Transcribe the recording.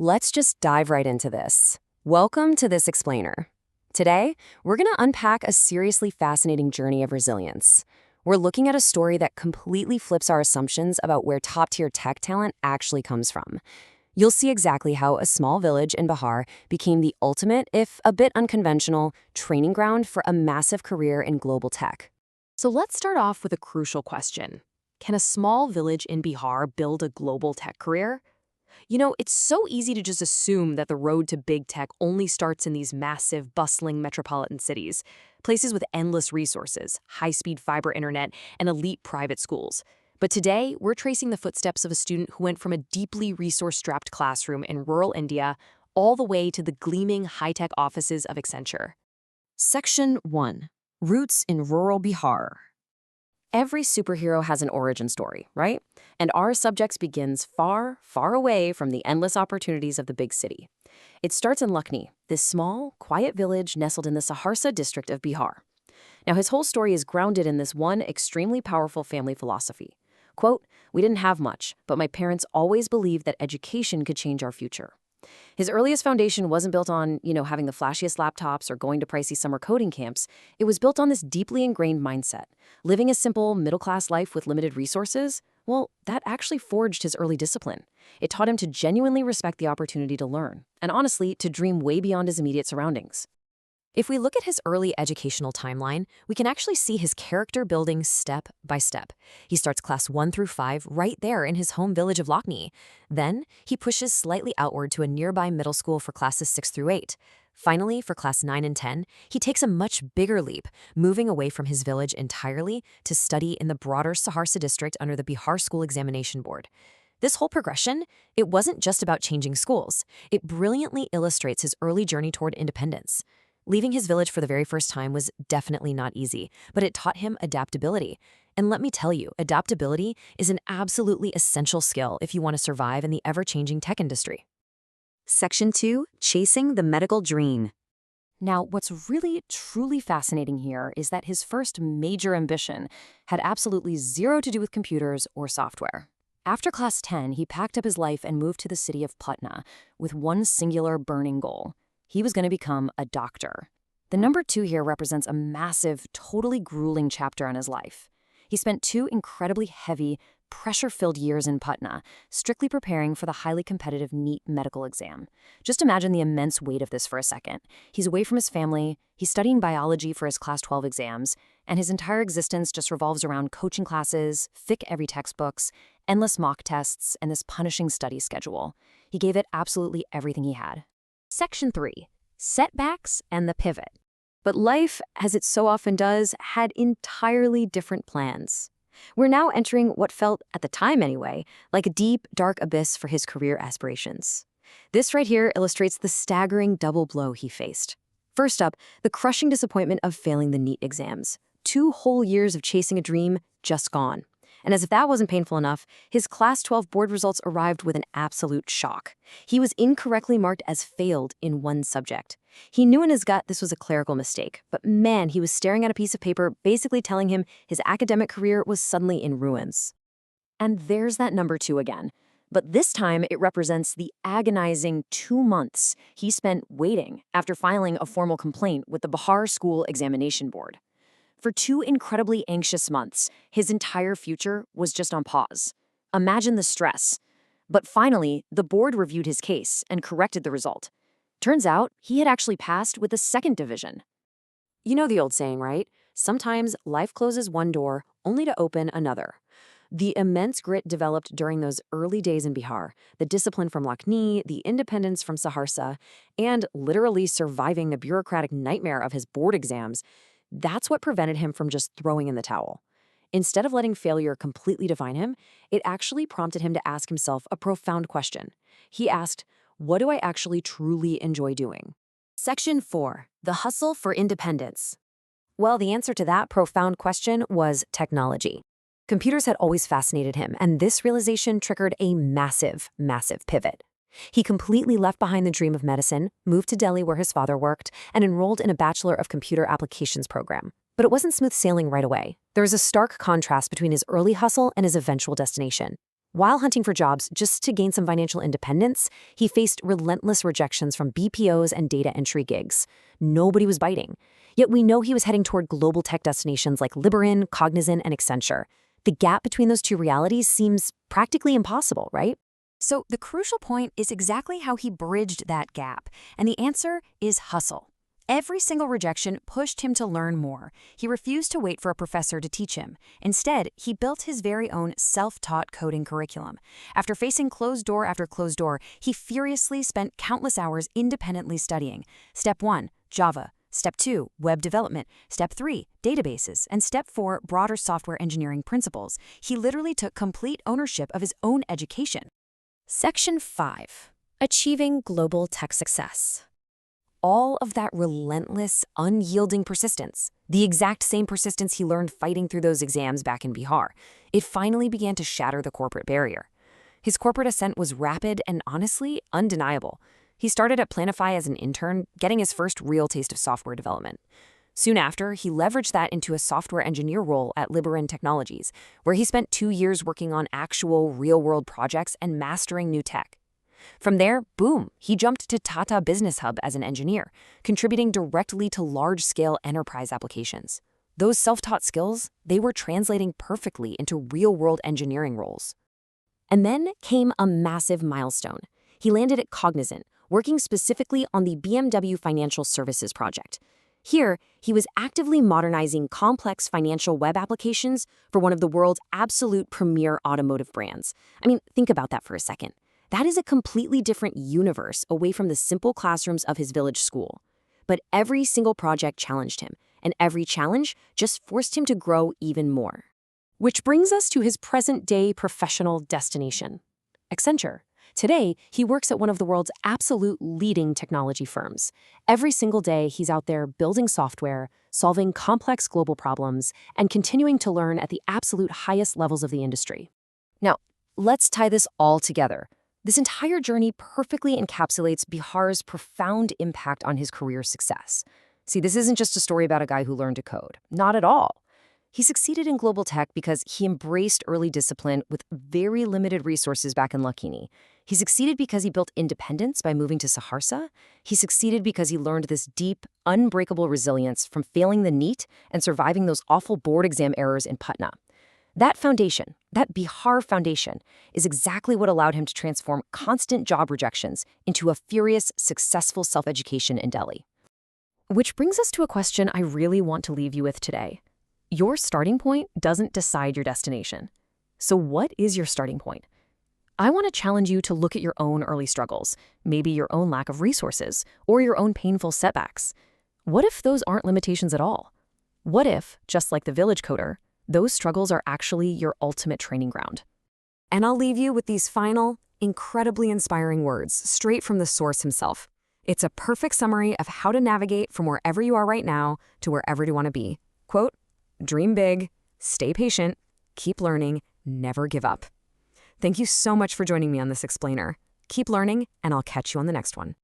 Let's just dive right into this. Welcome to This Explainer. Today, we're going to unpack a seriously fascinating journey of resilience. We're looking at a story that completely flips our assumptions about where top-tier tech talent actually comes from. You'll see exactly how a small village in Bihar became the ultimate, if a bit unconventional, training ground for a massive career in global tech. So let's start off with a crucial question. Can a small village in Bihar build a global tech career? It's so easy to just assume that the road to big tech only starts in these massive, bustling metropolitan cities, places with endless resources, high-speed fiber internet, and elite private schools. But today, we're tracing the footsteps of a student who went from a deeply resource-strapped classroom in rural India all the way to the gleaming high-tech offices of Accenture. Section 1. Roots in Rural Bihar. Every superhero has an origin story, right? And our subjects begins far, far away from the endless opportunities of the big city. It starts in Lucknow, this small, quiet village nestled in the Saharsa district of Bihar. Now, his whole story is grounded in this one extremely powerful family philosophy. Quote, "We didn't have much, but my parents always believed that education could change our future." His earliest foundation wasn't built on, having the flashiest laptops or going to pricey summer coding camps. It was built on this deeply ingrained mindset. Living a simple, middle-class life with limited resources, well, that actually forged his early discipline. It taught him to genuinely respect the opportunity to learn, and honestly, to dream way beyond his immediate surroundings. If we look at his early educational timeline, we can actually see his character building step by step. He starts class 1 through 5 right there in his home village of Lucknow. Then, he pushes slightly outward to a nearby middle school for classes 6 through 8. Finally, for class 9 and 10, he takes a much bigger leap, moving away from his village entirely to study in the broader Saharsa district under the Bihar School Examination Board. This whole progression, it wasn't just about changing schools. It brilliantly illustrates his early journey toward independence. Leaving his village for the very first time was definitely not easy, but it taught him adaptability. And let me tell you, adaptability is an absolutely essential skill if you want to survive in the ever-changing tech industry. Section 2. Chasing the Medical Dream. Now, what's really, truly fascinating here is that his first major ambition had absolutely zero to do with computers or software. After class 10, he packed up his life and moved to the city of Patna with one singular burning goal. He was going to become a doctor. The number 2 here represents a massive, totally grueling chapter in his life. He spent 2 incredibly heavy, pressure-filled years in Patna, strictly preparing for the highly competitive NEET medical exam. Just imagine the immense weight of this for a second. He's away from his family, he's studying biology for his class 12 exams, and his entire existence just revolves around coaching classes, thick heavy textbooks, endless mock tests, and this punishing study schedule. He gave it absolutely everything he had. Section 3. Setbacks and the Pivot. But life, as it so often does, had entirely different plans. We're now entering what felt, at the time anyway, like a deep, dark abyss for his career aspirations. This right here illustrates the staggering double blow he faced. First up, the crushing disappointment of failing the NEET exams. 2 whole years of chasing a dream just gone. And as if that wasn't painful enough, his Class 12 board results arrived with an absolute shock. He was incorrectly marked as failed in one subject. He knew in his gut this was a clerical mistake, but man, he was staring at a piece of paper basically telling him his academic career was suddenly in ruins. And there's that number 2 again. But this time, it represents the agonizing 2 months he spent waiting after filing a formal complaint with the Bihar School Examination Board. For 2 incredibly anxious months, his entire future was just on pause. Imagine the stress. But finally, the board reviewed his case and corrected the result. Turns out, he had actually passed with the 2nd division. You know the old saying, right? Sometimes life closes one door only to open another. The immense grit developed during those early days in Bihar, the discipline from Lucknow, the independence from Saharsa, and literally surviving the bureaucratic nightmare of his board exams, that's what prevented him from just throwing in the towel. Instead of letting failure completely define him, it actually prompted him to ask himself a profound question. He asked, what do I actually truly enjoy doing? Section 4. The Hustle for Independence. Well, the answer to that profound question was technology. Computers had always fascinated him, and this realization triggered a massive, massive pivot. He completely left behind the dream of medicine, moved to Delhi where his father worked, and enrolled in a Bachelor of Computer Applications program. But it wasn't smooth sailing right away. There was a stark contrast between his early hustle and his eventual destination. While hunting for jobs just to gain some financial independence, he faced relentless rejections from BPOs and data entry gigs. Nobody was biting. Yet we know he was heading toward global tech destinations like Liberin, Cognizant, and Accenture. The gap between those two realities seems practically impossible, right? So the crucial point is exactly how he bridged that gap, and the answer is hustle. Every single rejection pushed him to learn more. He refused to wait for a professor to teach him. Instead, he built his very own self-taught coding curriculum. After facing closed door after closed door, he furiously spent countless hours independently studying. Step 1, Java. Step 2, web development. Step 3, databases. And Step 4, broader software engineering principles. He literally took complete ownership of his own education. Section 5. Achieving global tech success. All of that relentless, unyielding persistence, the exact same persistence he learned fighting through those exams back in Bihar, it finally began to shatter the corporate barrier. His corporate ascent was rapid and honestly undeniable. He started at Planify as an intern, getting his first real taste of software development. Soon after, he leveraged that into a software engineer role at Liberin Technologies, where he spent 2 years working on actual, real-world projects and mastering new tech. From there, boom, he jumped to Tata Business Hub as an engineer, contributing directly to large-scale enterprise applications. Those self-taught skills, they were translating perfectly into real-world engineering roles. And then came a massive milestone. He landed at Cognizant, working specifically on the BMW Financial Services project. Here, he was actively modernizing complex financial web applications for one of the world's absolute premier automotive brands. I mean, think about that for a second. That is a completely different universe away from the simple classrooms of his village school. But every single project challenged him, and every challenge just forced him to grow even more. Which brings us to his present-day professional destination, Accenture. Today, he works at one of the world's absolute leading technology firms. Every single day, he's out there building software, solving complex global problems, and continuing to learn at the absolute highest levels of the industry. Now, let's tie this all together. This entire journey perfectly encapsulates Bihar's profound impact on his career success. See, this isn't just a story about a guy who learned to code. Not at all. He succeeded in global tech because he embraced early discipline with very limited resources back in Lakini. He succeeded because he built independence by moving to Saharsa. He succeeded because he learned this deep, unbreakable resilience from failing the NEET and surviving those awful board exam errors in Patna. That foundation, that Bihar foundation, is exactly what allowed him to transform constant job rejections into a furious, successful self-education in Delhi. Which brings us to a question I really want to leave you with today. Your starting point doesn't decide your destination. So what is your starting point? I want to challenge you to look at your own early struggles, maybe your own lack of resources, or your own painful setbacks. What if those aren't limitations at all? What if, just like the village coder, those struggles are actually your ultimate training ground? And I'll leave you with these final, incredibly inspiring words straight from the source himself. It's a perfect summary of how to navigate from wherever you are right now to wherever you want to be. Quote, "Dream big, stay patient, keep learning, never give up." Thank you so much for joining me on this explainer. Keep learning, and I'll catch you on the next one.